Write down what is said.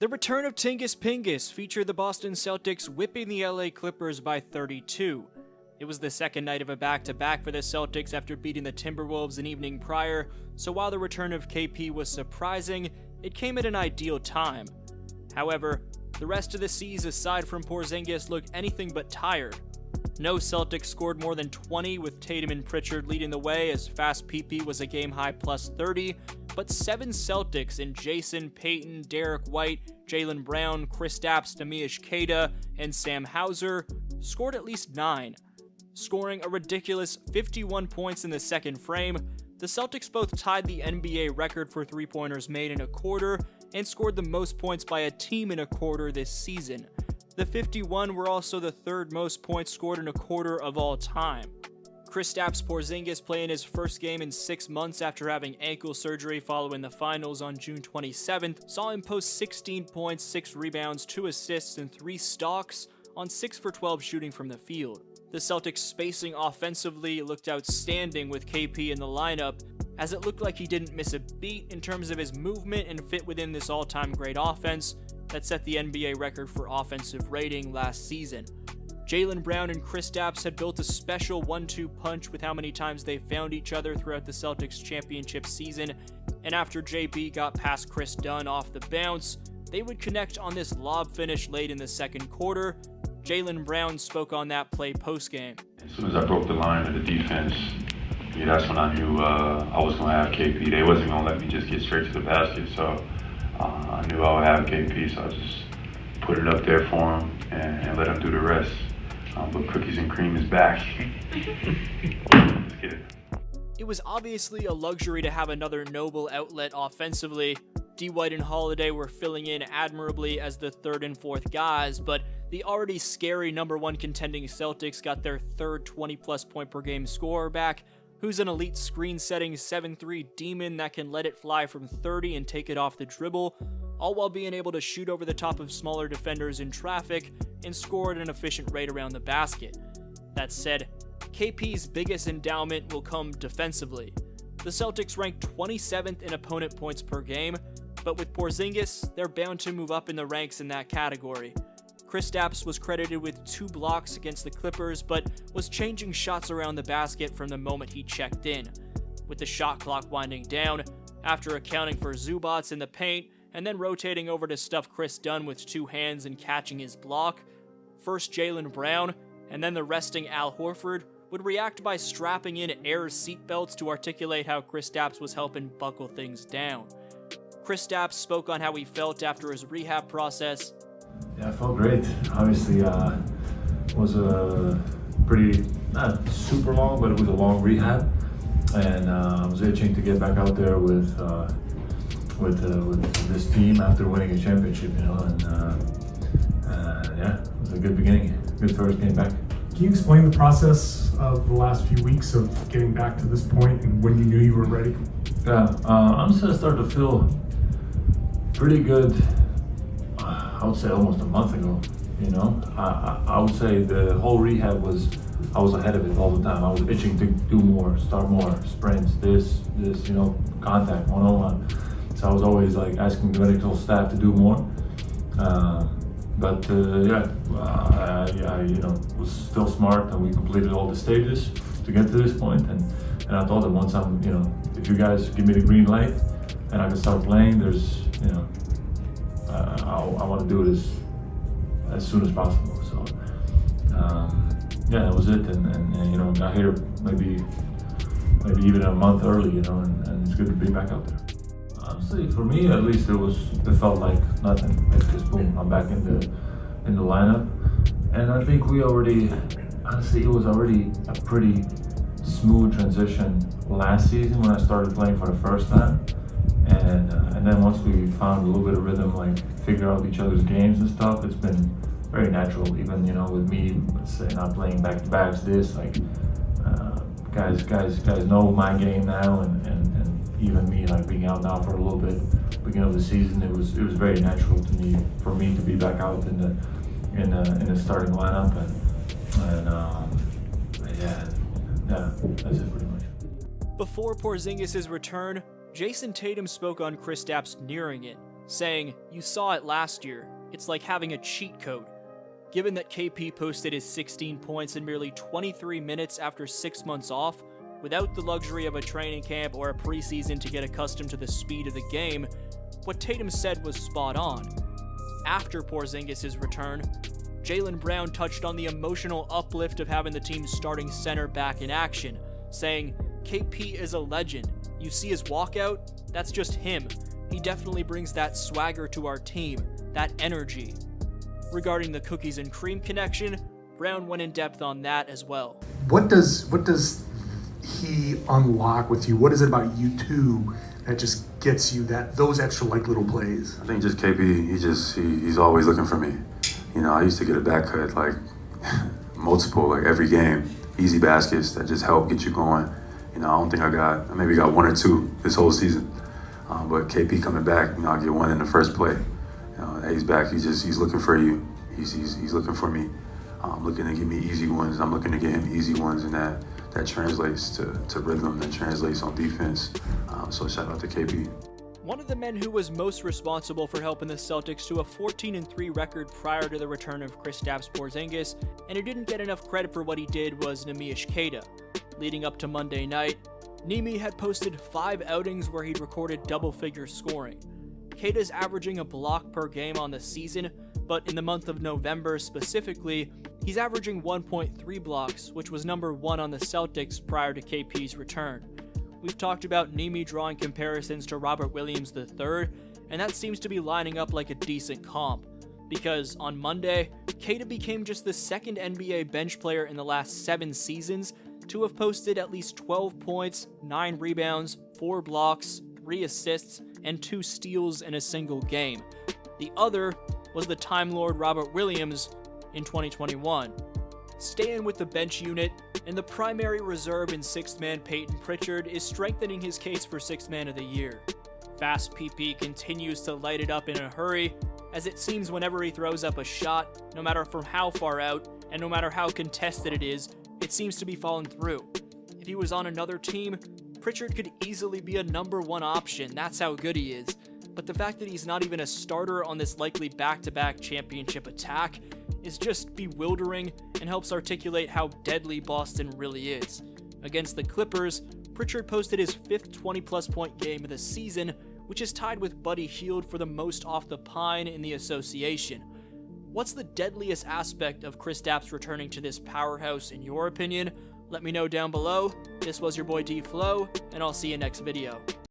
The return of Tingus Pingus featured the Boston Celtics whipping the LA Clippers by 32. It was the second night of a back-to-back for the Celtics after beating the Timberwolves an evening prior, so while the return of KP was surprising, it came at an ideal time. However, the rest of the C's aside from Porzingis looked anything but tired. No Celtics scored more than 20, with Tatum and Pritchard leading the way as fast PP was a game-high plus 30, but 7 Celtics in Jason, Payton, Derek White, Jaylen Brown, Kristaps, Damiush Queta, and Sam Hauser scored at least 9. Scoring a ridiculous 51 points in the second frame, the Celtics both tied the NBA record for three-pointers made in a quarter and scored the most points by a team in a quarter this season. The 51 were also the third most points scored in a quarter of all time. Kristaps Porzingis, playing his first game in 6 months after having ankle surgery following the finals on June 27th, saw him post 16 points, 6 rebounds, 2 assists, and 3 stocks on 6 for 12 shooting from the field. The Celtics' spacing offensively looked outstanding with KP in the lineup, as it looked like he didn't miss a beat in terms of his movement and fit within this all-time great offense that set the NBA record for offensive rating last season. Jaylen Brown and Kristaps had built a special 1-2 punch with how many times they found each other throughout the Celtics championship season, and after JB got past Chris Dunn off the bounce, they would connect on this lob finish late in the second quarter. Jaylen Brown spoke on that play postgame. As soon as I broke the line of the defense, that's when I knew I was going to have KP. They wasn't going to let me just get straight to the basket, so I knew I would have KP, so I just put it up there for him and let him do the rest. But cookies and cream is back. Let's get it. It was obviously a luxury to have another noble outlet offensively. D. White and Holiday were filling in admirably as the third and fourth guys, but the already scary number 1 contending Celtics got their third 20-plus point per game scorer back, who's an elite screen-setting 7'3" demon that can let it fly from 30 and take it off the dribble, all while being able to shoot over the top of smaller defenders in traffic and score at an efficient rate around the basket. That said, KP's biggest endowment will come defensively. The Celtics ranked 27th in opponent points per game, but with Porzingis, they're bound to move up in the ranks in that category. Kristaps was credited with 2 blocks against the Clippers, but was changing shots around the basket from the moment he checked in. With the shot clock winding down, after accounting for Zubats in the paint, and then rotating over to stuff Chris Dunn with 2 hands and catching his block, first Jaylen Brown, and then the resting Al Horford would react by strapping in air seatbelts to articulate how Kristaps was helping buckle things down. Kristaps spoke on how he felt after his rehab process. Yeah, I felt great. Obviously, it was a pretty, not super long, but it was a long rehab. And I was itching to get back out there with this team after winning a championship, and yeah, it was a good beginning, good first game back. Can you explain the process of the last few weeks of getting back to this point and when you knew you were ready? Yeah, honestly, I started to feel pretty good, I would say almost a month ago, I would say the whole rehab I was ahead of it all the time. I was itching to do more, start more, sprints, this, contact, one-on-one. So I was always like asking the medical staff to do more. But I was still smart, and we completed all the stages to get to this point. And I told them once if you guys give me the green light and I can start playing, I want to do it as soon as possible. So that was it. And got here maybe even a month early, and it's good to be back out there. Honestly, for me at least, it felt like nothing. It's just boom, I'm back in the lineup, and I think it was already a pretty smooth transition last season when I started playing for the first time, and then once we found a little bit of rhythm, like figure out each other's games and stuff, it's been very natural. Even with me, let's say not playing back to backs, guys know my game now, and even me being out now for a little bit, beginning of the season, it was very natural for me to be back out in the starting lineup, and that's it pretty much. Before Porzingis' return, Jason Tatum spoke on Kristaps nearing it. saying, "You saw it last year. It's like having a cheat code." Given that KP posted his 16 points in merely 23 minutes after 6 months off, without the luxury of a training camp or a preseason to get accustomed to the speed of the game, what Tatum said was spot on. After Porzingis' return, Jaylen Brown touched on the emotional uplift of having the team's starting center back in action, saying, "KP is a legend. You see his walkout? That's just him. He definitely brings that swagger to our team, that energy." Regarding the cookies and cream connection, Brown went in depth on that as well. What does he unlock with you? What is it about you two that just gets you those extra little plays? I think just KP, he's always looking for me. You know, I used to get a back cut multiple, every game. Easy baskets that just help get you going. You know, I don't think I maybe got one or two this whole season. But KP coming back, I get one in the first play. He's back. He's looking for you. He's looking for me. Looking to give me easy ones. I'm looking to get him easy ones, and that translates to rhythm. That translates on defense. So shout out to KP. One of the men who was most responsible for helping the Celtics to a 14-3 record prior to the return of Kristaps Porzingis, and who didn't get enough credit for what he did, was Neemias Queta. Leading up to Monday night, Nemi had posted 5 outings where he'd recorded double-figure scoring. Queta's averaging a block per game on the season, but in the month of November specifically, he's averaging 1.3 blocks, which was number 1 on the Celtics prior to KP's return. We've talked about Nemi drawing comparisons to Robert Williams III, and that seems to be lining up like a decent comp, because on Monday, Queta became just the second NBA bench player in the last 7 seasons to have posted at least 12 points, 9 rebounds, 4 blocks, 3 assists, and 2 steals in a single game. The other was the Time Lord Robert Williams in 2021. Staying with the bench unit, and the primary reserve in 6th man Peyton Pritchard is strengthening his case for 6th man of the year. Fast PP continues to light it up in a hurry, as it seems whenever he throws up a shot, no matter from how far out, and no matter how contested it is, it seems to be falling through. If he was on another team, Pritchard could easily be a number 1 option, that's how good he is. But the fact that he's not even a starter on this likely back-to-back championship attack is just bewildering and helps articulate how deadly Boston really is. Against the Clippers, Pritchard posted his 5th 20-plus point game of the season, which is tied with Buddy Hield for the most off the pine in the association. What's the deadliest aspect of Kristaps returning to this powerhouse in your opinion? Let me know down below. This was your boy D Flow, and I'll see you next video.